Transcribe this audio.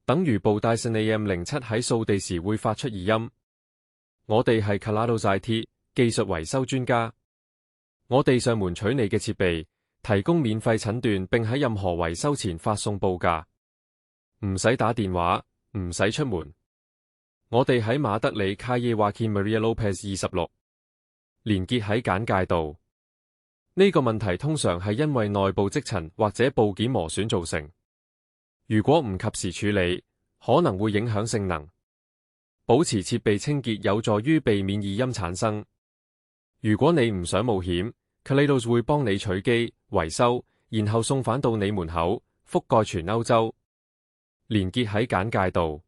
等於部戴森 AM07喺掃地時會發出異音。我哋係 Kalados IT 技術維修專家，我哋上門取你嘅設備，提供免費診斷，並喺任何維修前發送報價，唔使打電話，唔使出門。我哋喺馬德里卡耶華健 Maria Lopez 26，連結喺簡介度。呢個問題通常係因為內部積塵或者部件磨損造成。如果唔及時處理，可能會影響性能。保持設備清潔有助於避免異音產生。如果你唔想冒險，Kalados 會幫你取機、維修，然後送返到你門口，覆蓋全歐洲。連結喺簡介度。